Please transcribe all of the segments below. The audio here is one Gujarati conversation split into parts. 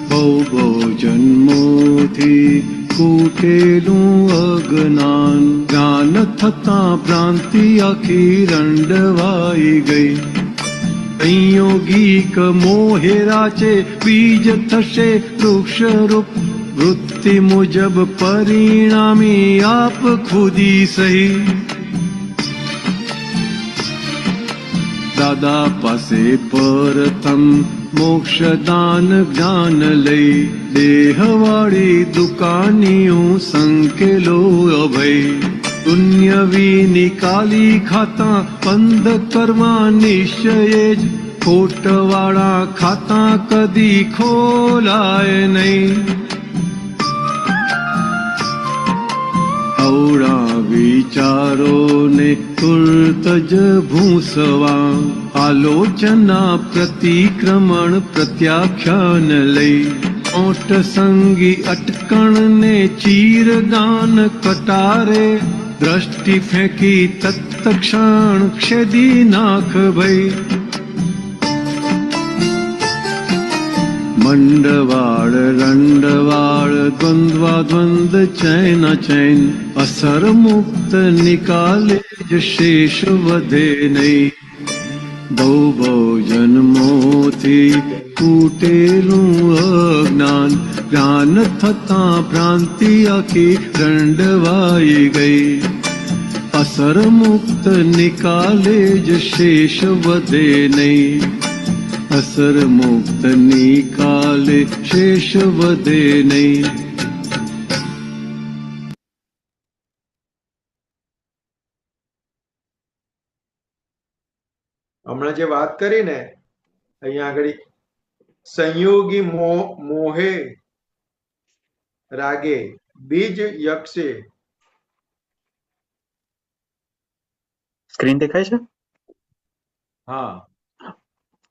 બહુ જન્મોથી કૂટેલું અજ્ઞાન, જ્ઞાન થતા ભ્રાંતિ આખી રંડવાઈ ગઈ. સંયોગિક મોહે રાચે બીજ થશે વૃક્ષરૂપ, વૃત્તિ મુજબ પરિણામી આપ ખુદી સહી. દાદા પાસે પ્રથમ મોક્ષદાન જ્ઞાન લઈ, દેહવાળી દુકાનીઓ સંકેલો અભય. દુન્યવી નિકાલી ખાતા બંધ કરવા નિશ્ચયે જ, ખોટવાળા ખાતા કદી ખોલાય નહીં. અવળા વિચારોને તુર્ત જ ભૂંસવા, આલોચના પ્રતિક્રમણ પ્રત્યાખ્યાન લઈ. ઓટ સંગી અટકણને ચીરગાન કટારે, દ્રષ્ટિ ફેંકી તત્ક્ષણ ક્ષેદી નાખ ભઈ. મંડવાળ રંડવાળ દ્વંદ્વા દ્વંદ ચૈન ચૈન, અસર મુક્ત નિકાલે જ શેષ વધે નહીં. બહુ જન્મોથી કૂટેલું અજ્ઞાન, જ્ઞાન થતા ભ્રાંતિ આખી રંડવાઈ ગઈ. અસર મુક્ત નિકાલે જ શેષ વધે નહીં. અસર મુક્ત નિકાલે શેષ વધે નહીં. હમણાં જે વાત કરી ને અહીંયા આગળ, સંયોગી મોહે રાગે બીજ યક્ષે. સ્ક્રીન દેખાય છે? હા.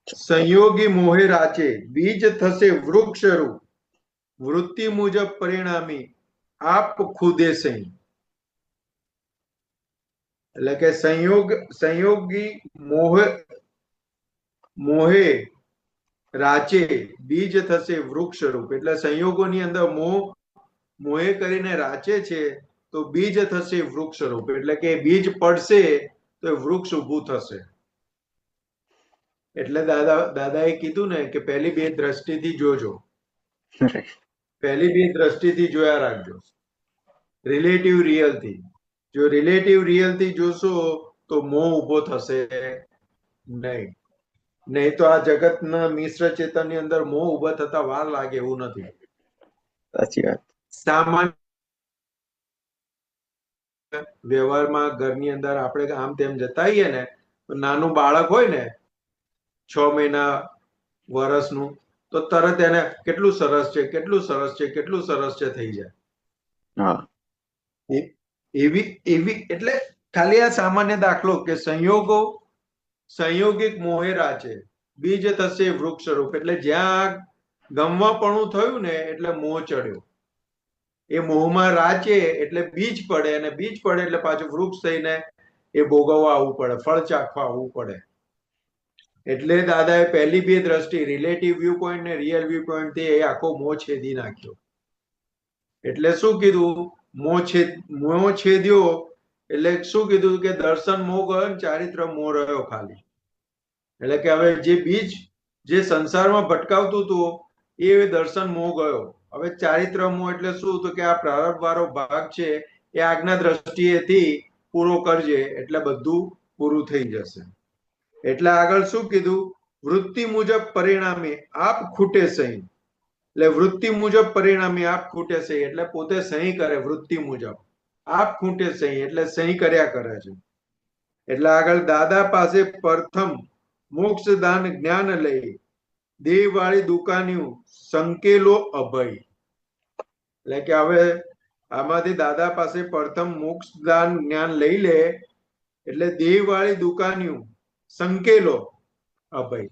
સંયોગી મોહે રાચે બીજ થશે વૃક્ષરૂપ, વૃત્તિ મુજબ પરિણામી આપ ખુદે સહી. એટલે કે સંયોગી મોહે રાચે બીજ થશે વૃક્ષરૂપ. એટલે સંયોગોની અંદર મોહે કરીને રાચે છે તો બીજ થશે વૃક્ષરૂપ. એટલે કે બીજ પડશે તો વૃક્ષ ઊભું થશે. એટલે દાદાએ કીધું ને કે પહેલી બે દ્રષ્ટિથી જોજો, પહેલી બે દ્રષ્ટિથી જોયા રાખજો, રિલેટિવ રિયલ થી. જો રિલેટિવ રિયલ થી જોશો તો મોહ ઉભો થશે નહીં તો આ જગતના મિશ્ર ચેતન ની અંદર મોહ ઉભા થતા વાર લાગે એવું નથી. સાચી વાત. સામાન્ય વ્યવહારમાં ઘરની અંદર આપણે આમ તેમ જતા આવીએ ને, નાનું બાળક હોય ને 6 મહિના વર્ષનું, તો તરત એને કેટલું સરસ છે, કેટલું સરસ છે, કેટલું સરસ છે થઈ જાય. એવી એટલે ખાલી આ સામાન્ય દાખલો કે સંયોગિક મોહે રાચે બીજ થશે વૃક્ષરૂપ. એટલે જ્યાં ગમવાપણું થયું ને એટલે મોહ ચડ્યો. એ મોહમાં રાચે એટલે બીજ પડે, અને બીજ પડે એટલે પાછું વૃક્ષ થઈને એ ભોગવવા આવવું પડે, ફળ ચાખવા આવવું પડે. એટલે દાદાએ પહેલી બે દ્રષ્ટિ, રિલેટિવ વ્યૂ પોઈન્ટ ને રિયલ વ્યૂ પોઈન્ટ થી એ આખો મોહ છેદી નાખ્યો. એટલે શું કીધું? મોહ છેદ્યો એટલે શું કીધું કે દર્શન મોહ ગયો ને ચારિત્ર મોહ રહ્યો ખાલી. એટલે કે હવે જે બીજ જે સંસારમાં ભટકાવતું હતું એ દર્શન મોહ ગયો. હવે ચારિત્ર મોહ એટલે શું? તો કે આ પ્રારબ્ધ વાળો ભાગ છે એ આજ્ઞા દ્રષ્ટિએથી પૂરો કરજે એટલે બધું પૂરું થઈ જશે. એટલે આગળ શું કીધું? વૃત્તિ મુજબ પરિણામે આપ ખૂટે સહી. એટલે વૃત્તિ મુજબ પરિણામે આપ ખૂટે સહી એટલે પોતે સહી કરે. વૃત્તિ મુજબ આપ ખૂટે સહી એટલે સહી કર્યા કરે છે. એટલે આગળ દાદા પાસે પ્રથમ મોક્ષદાન જ્ઞાન લઈ, દેહ વાળી દુકાન્યું સંકેલો અભય. એટલે કે હવે આમાંથી દાદા પાસે પ્રથમ મોક્ષદાન જ્ઞાન લઈ લે એટલે દેહ વાળી દુકાન્યું સંકેલો અભય.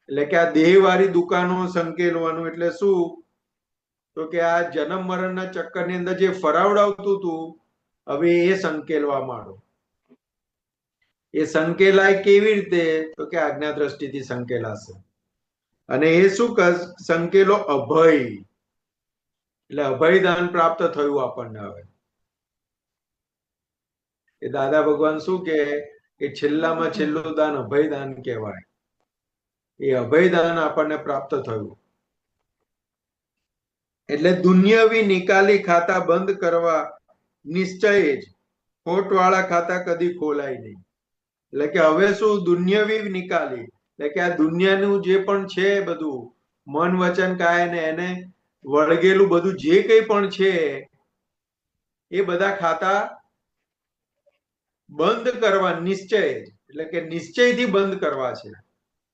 એટલે કે આ દેહ વાળી દુકાનો સંકેલવાનું એટલે શું? તો કે આ જન્મ મરણના ચક્કરની અંદર જે ફરાવડાવતું હતું હવે એ સંકેલવા માંડો. એ સંકેલાય કેવી રીતે? તો કે આજ્ઞા દ્રષ્ટિથી સંકેલાશે. અને એ શું સંકેલો અભય, એટલે અભયદાન પ્રાપ્ત થયું આપણને. હવે એ દાદા ભગવાન શું કે છેલ્લામાં છેલ્લું દાન અભયદાન કહેવાય. એ અભયદાન આપણને પ્રાપ્ત થયું. એટલે દુનિયાવી નિકાલી ખાતા બંધ કરવા નિશ્ચય જ, ખોટવાળા ખાતા કદી ખોલાય નહીં. એટલે કે હવે શું દુનિયાવી નિકાલી, એટલે કે આ દુનિયાનું જે પણ છે બધું મન વચન કાય ને એને વળગેલું બધું જે કંઈ પણ છે એ બધા ખાતા બંધ કરવા નિશ્ચય, એટલે કે નિશ્ચયથી બંધ કરવા છે,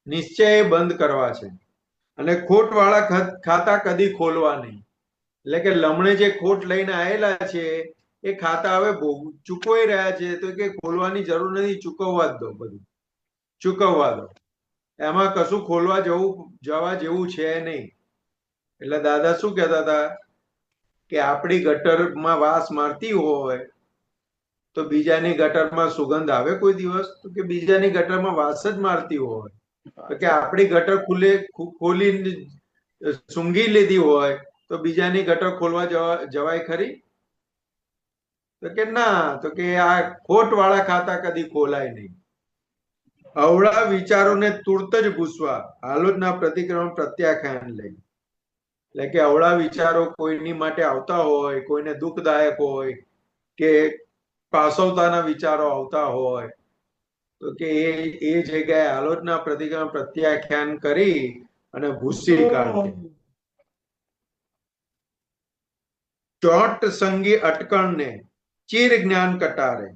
નિશ્ચય બંધ કરવા છે. અને ખોટવાળા ખાતા કદી ખોલવા નહીં. એટલે કે લમણે જે ખોટ લઈને આવેલા છે એ ખાતા હવે ચૂકવાઈ રહ્યા છે, તો કે ખોલવાની જરૂર નથી, ચૂકવવા જ દો, બધું ચૂકવવા દો, એમાં કશું ખોલવા જવા જેવું છે નહીં. એટલે દાદા શું કહેતા હતા કે આપણી ગટરમાં વાસ મારતી હોય તો બીજાની ગટરમાં સુગંધ આવે કોઈ દિવસ? તો કે બીજાની ગટરમાં વાસ જ મારતી હોય તો કે આપણી ગટર ખોલી સૂંઘી લીધી હોય તો બીજાની ગટર ખોલવા જવાય ખરી? તો કે ના, તો કે આ ખોટ વાળા ખાતા કદી ખોલાય નહીં. અવળા વિચારોને તુરત જ ભૂસવા આલોચના પ્રતિક્રમણ પ્રત્યાખ્યાન લઈ. એટલે કે અવળા વિચારો કોઈની માટે આવતા હોય, કોઈને દુઃખદાયક હોય કે પાસવતાના વિચારો આવતા હોય તો કે એ જગ્યાએ આલોચના પ્રતિક્રમણ પ્રત્યાખ્યાન કરી અને ભૂસી કાઢે. ચોટ સંગી અટકણને ચીર જ્ઞાન કટારે,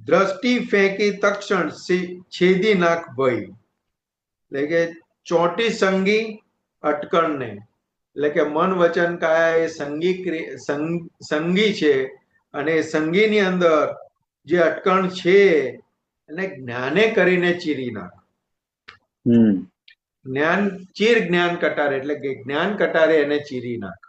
દ્રષ્ટિ ફેંકી તક્ષણ છેદી નાખ ભય. એટલે કે ચોટી સંગી અટકણને, એટલે કે મન વચન કાયા એ સંગી છે, અને સંગીની અંદર જે અટકણ છે એને જ્ઞાને કરીને ચીરી નાખ. જ્ઞાન ચીર જ્ઞાન કટારે, એટલે કે જ્ઞાન કટારે એને ચીરી નાખ.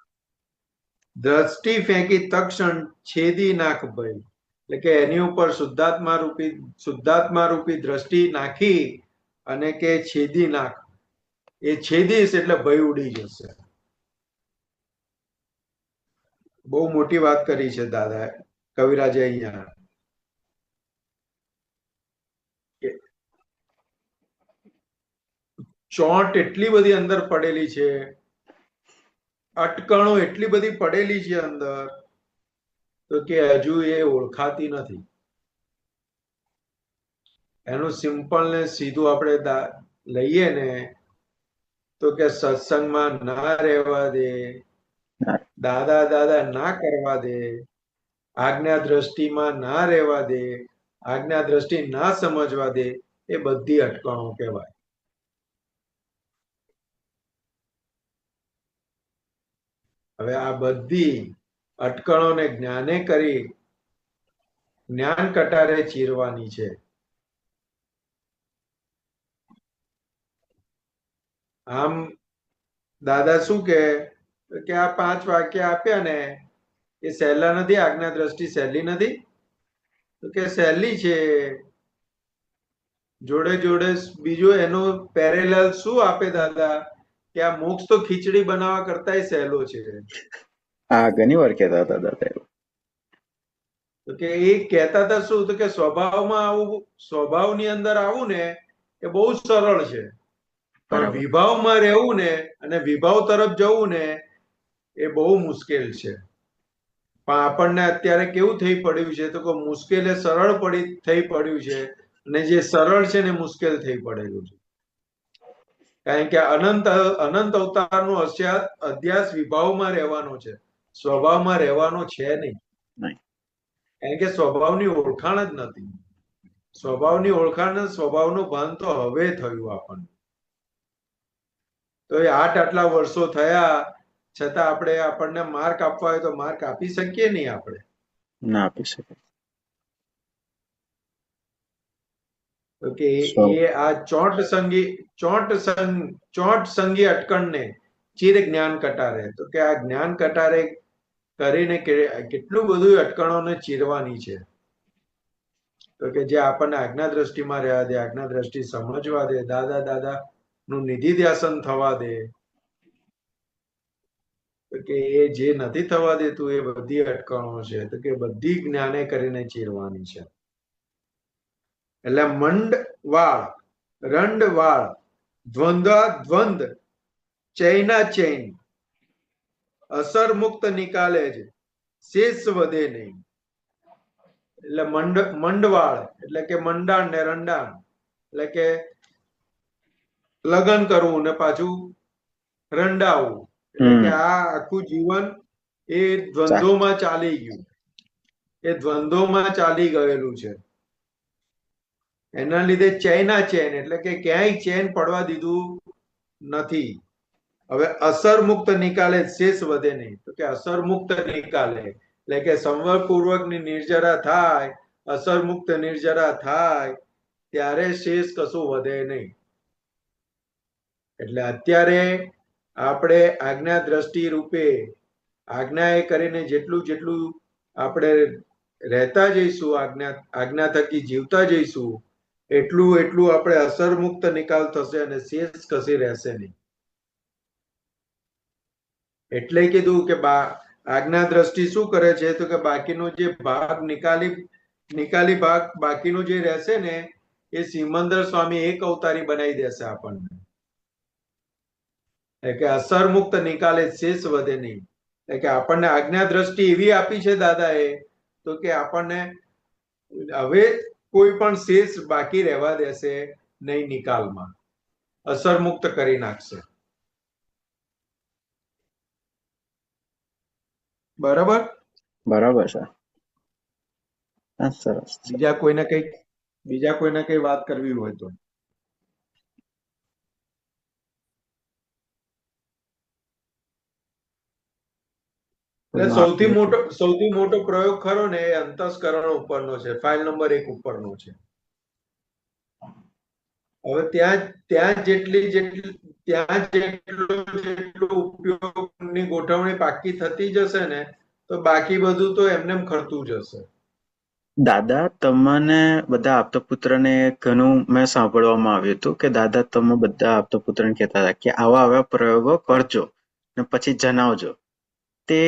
દ્રષ્ટિ ફેંકી તક્ષણ છેદી નાખ ભય, એટલે કે એની ઉપર શુદ્ધાત્મા રૂપી દ્રષ્ટિ નાખી અને કે છેદી નાખ. એ છેદીશ એટલે ભય ઉડી જશે. બહુ મોટી વાત કરી છે દાદા કવિરાજે અહીંયા. ચોટ એટલી બધી અંદર પડેલી છે, અટકણો એટલી બધી પડેલી છે અંદર, તો કે હજુ એ ઓળખાતી નથી. એનું સિમ્પલ ને સીધું આપણે લઈએ ને તો કે સત્સંગમાં ના રહેવા દે, દાદા દાદા ના કરવા દે, આજ્ઞા દ્રષ્ટિમાં ના રહેવા દે, આજ્ઞા દ્રષ્ટિ ના સમજવા દે, એ બધી અટકણો કહેવાય. હવે આ બધી અટકણોને જ્ઞાને કરી જ્ઞાન કટારે ચીરવાની છે. આમ દાદા શું કે આ 5 વાક્ય આપ્યા ને એ સહેલા નથી? આજ્ઞા દ્રષ્ટિ સહેલી નથી? તો કે સહેલી છે. જોડે જોડે બીજું એનું પેરેલલ શું આપે દાદા કે આ મોક્ષ તો ખીચડી બનાવવા કરતા સહેલો છે. હા, ઘણી વાર કહેતા હતા દાદા એવું. તો કે એ કહેતા હતા શું? તો કે સ્વભાવમાં આવું, સ્વભાવની અંદર આવું ને એ બહુ સરળ છે, પણ વિભાવમાં રહેવું ને અને વિભાવ તરફ જવું ને એ બહુ મુશ્કેલ છે. પણ આપણને અત્યારે કેવું થઈ પડ્યું છે? તો કે મુશ્કેલ એ સરળ થઈ પડ્યું છે, અને જે સરળ છે ને મુશ્કેલ થઈ પડેલું છે. કારણ કે અનંત અવતારનો અધ્યાસ વિભાવમાં રહેવાનો છે, સ્વભાવમાં રહેવાનો છે નહીં. કારણ કે સ્વભાવની ઓળખાણ જ નથી. સ્વભાવની ઓળખાણ, સ્વભાવનું ભાન તો હવે થયું આપણને. તો એ આટલા વર્ષો થયા છતાં આપણને માર્ક આપવા હોય તો માર્ક આપી શકીએ નહીં? આપણે ના આપી શકીએ. તો કે એ આ ચોટ સંગી અટકણને ચીર જ્ઞાન કટારે, તો કે આ જ્ઞાન કટારે કરીને કેટલું બધું અટકણોને ચીરવાની છે. તો કે જે આપણને આજ્ઞા દ્રષ્ટિમાં રહેવા દે, આજ્ઞા દ્રષ્ટિ સમજવા દે, દાદા દાદા નું નિધિધ્યાસન થવા દે. તો કે એ જે નથી થવા દેતું એ બધી અટકણો છે, તો કે બધી જ્ઞાને કરીને ચીરવાની છે. એટલે મંડવાળ, રંડવાળ, દ્વંદ્વ, ચૈના ચૈન, અસર મુક્ત નિકાલે જ શેષ વધે નહીં. એટલે મંડવાળ એટલે કે મંડાણ ને રંડાણ, એટલે કે લગ્ન કરવું ને પાછું રંડાવવું, એટલે કે આ આખું જીવન એ દ્વંદ્વોમાં ચાલી ગયું, એ દ્વંદ્વોમાં ચાલી ગયેલું છે. એના લીધે ચેના ચેન એટલે કે ક્યાંય ચેન પડવા દીધું નથી. હવે અસર મુક્ત નિકાલે શેષ વધે નહીં, તો કે અસર મુક્ત નિકાલે એટલે કે સંવરપૂર્વકની નિર્જરા થાય, અસર મુક્ત નિર્જરા થાય ત્યારે શેષ કશું વધે નહીં. એટલે અત્યારે આપણે આજ્ઞા દ્રષ્ટિ રૂપે આજ્ઞા એ કરીને જેટલું જેટલું આપણે રહેતા જઈશું, આજ્ઞા થકી જીવતા જઈશું, એટલું એટલું આપણે અસર મુક્ત નિકાલ થશે અને શેષ કશી રહેશે નહીં. એટલે કીધું કે આજ્ઞા દ્રષ્ટિ શું કરે છે, તો કે બાકીનો જે ભાગ નિકાલી ભાગ બાકીનો જે રહેશે ને એ સિમંદર સ્વામી એક અવતારી બનાવી દેશે આપણને. એટલે કે અસર મુક્ત નિકાલે શેષ વધે નહીં. એટલે કે આપણને આજ્ઞા દ્રષ્ટિ એવી આપી છે દાદાએ, તો કે આપણને હવે કોઈ પણ શેષ બાકી રહેવા દેશે નહીં, નિકાલમાં અસર મુક્ત કરી નાખશે. બરાબર બરાબર છે. સરસ. બીજા કોઈને કઈ વાત કરવી હોય તો. એટલે સૌથી મોટો પ્રયોગ ખરો ને એ અંતસ્કરણ ઉપરનો છે, ફાઇલ નંબર 1 ઉપરનો છે. હવે ત્યાં જેટલું ઉપયોગની ગોઠવણી પાકી થતી જશે ને, તો બાકી બધું તો એમનેમ ખરતું જશે. દાદા, તમને બધા આપતપુત્રને ઘણું મેં સાંભળવામાં આવ્યું હતું કે દાદા તમે બધા આપતપુત્રને કહેતા હતા કે આવા આવા પ્રયોગો કરજો ને પછી જણાવજો. તે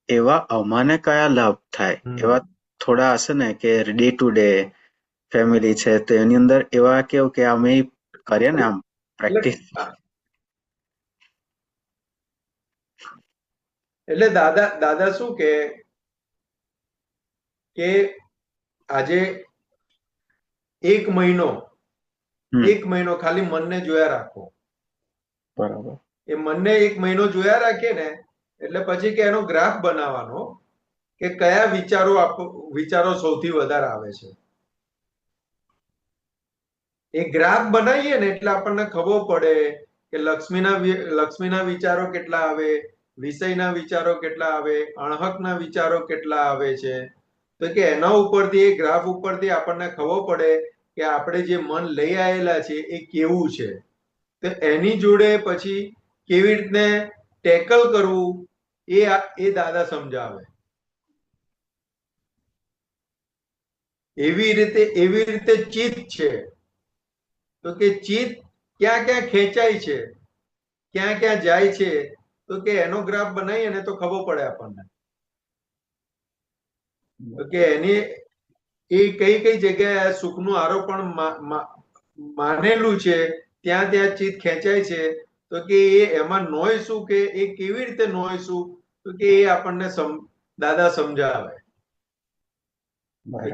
એવા અમાને કયા લાભ થાય? એવા થોડા હશે ને કે ડે ટુ ડે ફેમિલી છે તો એની અંદર એવા કેવું કે અમે કરીએ ને આમ પ્રેક્ટિસ. એટલે દાદા શું કે આજે એક મહિનો ખાલી મનને જોયા રાખો. બરાબર. એ મનને એક મહિનો જોયા રાખીએ ને એટલે પછી કે એનો ગ્રાફ બનાવવાનો કે કયા વિચારો સૌથી વધારે આવે છે. એ ગ્રાફ બનાવીએ ને એટલે આપણને ખબર પડે કે લક્ષ્મીના વિચારો કેટલા આવે, વિષયના વિચારો કેટલા આવે, અણહકના વિચારો કેટલા આવે છે. તો કે એના ઉપરથી એ ગ્રાફ ઉપરથી આપણને ખબર પડે કે આપણે જે મન લઈ આવેલા છે એ કેવું છે. તો એની જોડે પછી કેવી રીતને ટેકલ કરવું એ દાદા સમજાવે. એવી રીતે ચિત્ત છે, તો કે ચિત્ત ક્યાં ક્યાં ખેંચાય છે, ક્યાં ક્યાં જાય છે, તો કે એનો ગ્રાફ બનાવીએ ને તો ખબર પડે આપણને કે એની એ કઈ કઈ જગ્યાએ સુખનું આરોપણ માનેલું છે, ત્યાં ત્યાં ચિત્ત ખેંચાય છે. તો કે એમાં નોય શું કે એ કેવી રીતે નોય શું, તો કે એ આપણને દાદા સમજાવે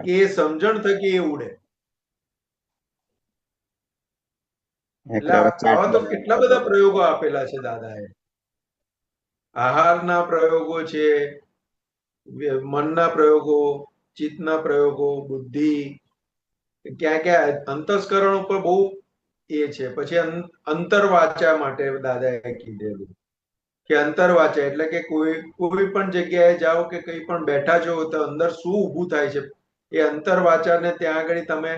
કે એ સમજણ થકી એ ઉડે. એટલે આવા તો કેટલા બધા પ્રયોગો આપેલા છે દાદાએ. આહારના પ્રયોગો છે, મનના પ્રયોગો, ચિત્તના પ્રયોગો, બુદ્ધિ, ક્યાં ક્યાં અંતસ્કરણ ઉપર બહુ એ છે. પછી અંતરવાચા માટે દાદાએ કીધેલું કે અંતરવાચા એટલે કે કોઈ પણ જગ્યાએ જાઓ કે કઈ પણ બેઠા છો તો અંદર શું ઊભું થાય છે, એ અંતરવાચાને ત્યાં આગળ તમે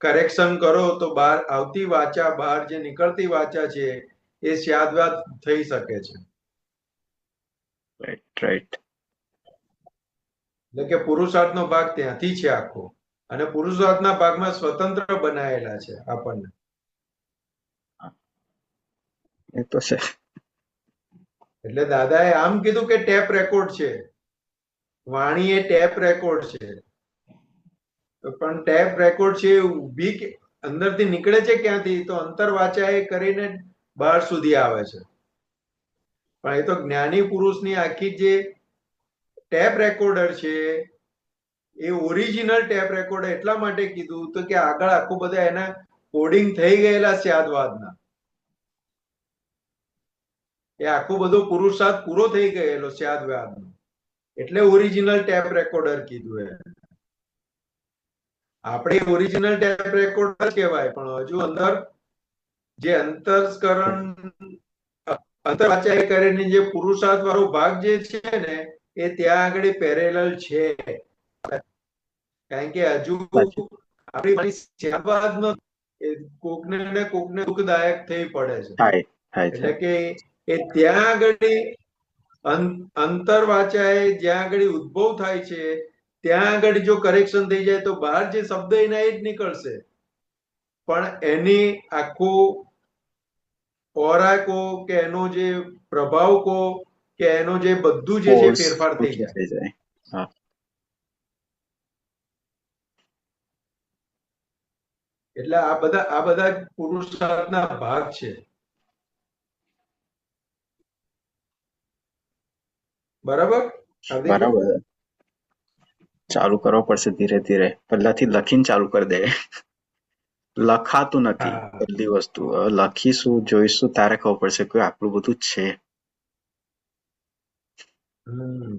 કરેક્શન કરો તો બહાર આવતી વાચા, બહાર જે નીકળતી વાચા છે એ સ્યાદવાદ થઈ શકે છે. રાઈટ. એટલે કે પુરુષાર્થનો ભાગ ત્યાંથી છે આખો, અને પુરુષાર્થના ભાગમાં સ્વતંત્ર બનાયેલા છે આપણને. એ તો છે. એટલે દાદાએ આમ કીધું કે ટેપ રેકોર્ડ છે, વાણી એ ટેપ રેકોર્ડ છે. પણ ટેપ રેકોર્ડ છે એ ઊભી અંદરથી નીકળે છે ક્યાંથી? તો અંતરવાચા એ કરીને બહાર સુધી આવે છે. પણ એ તો જ્ઞાની પુરુષની આખી જે ટેપ રેકોર્ડર છે એ ઓરિજિનલ ટેપ રેકોર્ડર એટલા માટે કીધું તો કે આગળ આખું બધા એના કોડિંગ થઈ ગયેલા સ્યાદવાદના, એ આખો બધો પુરુષાર્થ પૂરો થઈ ગયેલો સ્યાદવાદનો, એટલે ઓરિજિનલ ટેપ રેકોર્ડર કીધું એ. આપણે ઓરિજિનલ ટેપ રેકોર્ડર કહેવાય, પણ હજુ અંદર જે અંતસ્કરણ અંતરવાચા કરીને જે પુરુષાર્થ વાળો ભાગ જે છે ને એ ત્યાં આગળ પેરેલલ છે. કારણ કે હજુ આપણી સ્યાદવાદમાં કોકને ને કોકને દુઃખદાયક થઈ પડે છે. થાય થાય એટલે છે. કે એ ત્યાં આગળ અંતરવાચાએ જ્યાં આગળ ઉદ્ભવ થાય છે ત્યાં આગળ જો કરેક્શન થઈ જાય તો બહાર જે શબ્દ એના એ જ નીકળશે, પણ એની આખું ઓરા કો કે એનો જે પ્રભાવ કો કે એનો જે બધું જે છે Force ફેરફાર થઈ ઓછું જાય. થઈ જાય. હા, એટલે આ બધા પુરુષાર્થના ભાગ છે. બરાબર હાર્દિકભાઈ? બરાબર. ચાલુ કરવો પડશે ધીરે ધીરે. પહેલાથી લખીને ચાલુ કરી દે. લખાતું નથી હા. બધી વસ્તુ. હવે લખીશું, જોઈશું, તારે ખબર પડશે કે આટલું બધું છે. હમ